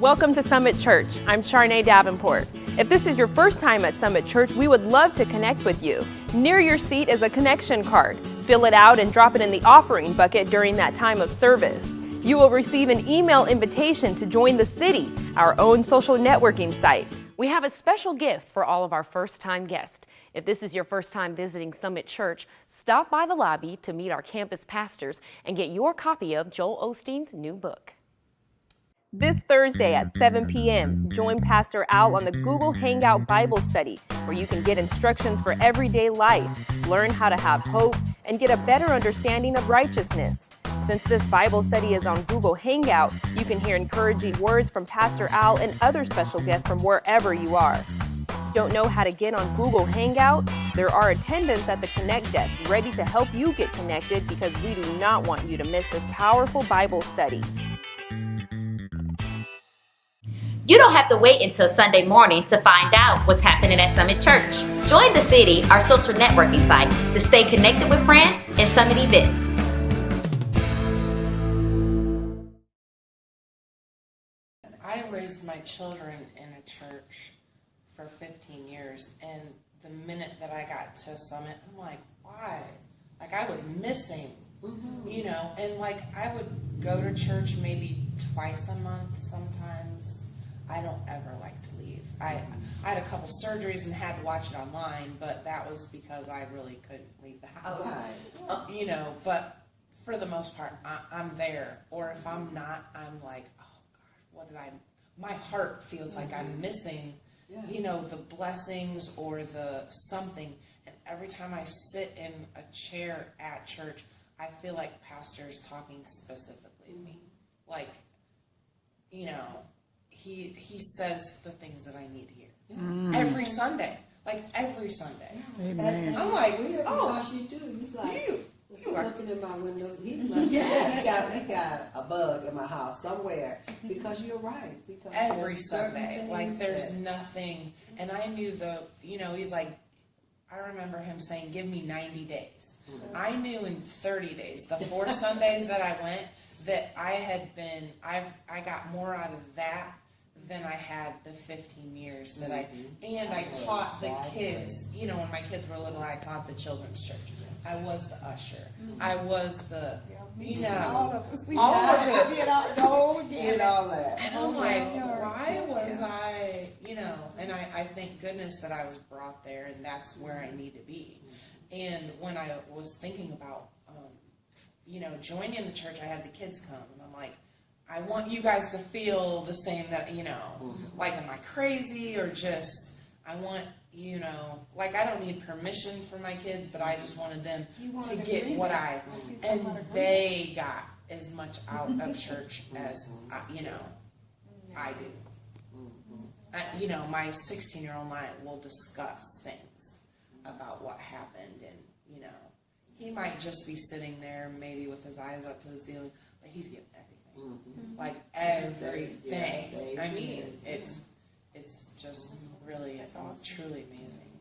Welcome to Summit Church. I'm Charnay Davenport. If this is your first time at Summit Church, we would love to connect with you. Near your seat is a connection card. Fill it out and drop it in the offering bucket during that time of service. You will receive an email invitation to join the City, our own social networking site. We have a special gift for all of our first-time guests. If this is your first time visiting Summit Church, stop by the lobby to meet our campus pastors and get your copy of Joel Osteen's new book. This Thursday at 7 p.m., join Pastor Al on the Google Hangout Bible Study, where you can get instructions for everyday life, learn how to have hope, and get a better understanding of righteousness. Since this Bible study is on Google Hangout, you can hear encouraging words from Pastor Al and other special guests from wherever you are. Don't know how to get on Google Hangout? There are attendants at the Connect desk ready to help you get connected because we do not want you to miss this powerful Bible study. You don't have to wait until Sunday morning to find out what's happening at Summit Church. Join the City, our social networking site, to stay connected with friends and Summit events. I raised my children in a church for 15 years, and the minute that I got to Summit, I'm like, why? Like, I was missing, you know, and like, I would go to church maybe twice a month sometimes. I don't ever like to leave. I had a couple surgeries and had to watch it online, but that was because I really couldn't leave the house. You know, but for the most part, I'm there. Or if I'm not, I'm like, oh God, what did I, my heart feels like I'm missing, you know, the blessings or the something. And every time I sit in a chair at church, I feel like pastor's talking specifically to me. Like, you know, he says the things that I need to hear every Sunday, like every Sunday. Amen. I'm like, because you do. He's like, you are looking in my window. He got a bug in my house somewhere. Because you're right. Because every Sunday. Like there's nothing. And I knew he's like, I remember him saying, give me 90 days. I knew in 30 days, the 4 Sundays that I went, that I got more out of that than I had the 15 years that I taught the kids, you know, when my kids were little, I taught the children's church. I was the usher. I was the, you know, all of it. Did all that. And I'm like, why was I, you know, and I thank goodness that I was brought there and that's where I need to be. And when I was thinking about, you know, joining the church, I had the kids come and I'm like, I want you guys to feel the same that, you know, like, am I crazy or just, I want, you know, like, I don't need permission from my kids, but I just wanted them to get what and they got as much out of church as, you know, I do. You know, my 16-year-old mind will discuss things about what happened and, you know, he might just be sitting there maybe with his eyes up to the ceiling, but he's getting everything. Like everything. I mean, it's just really, truly amazing.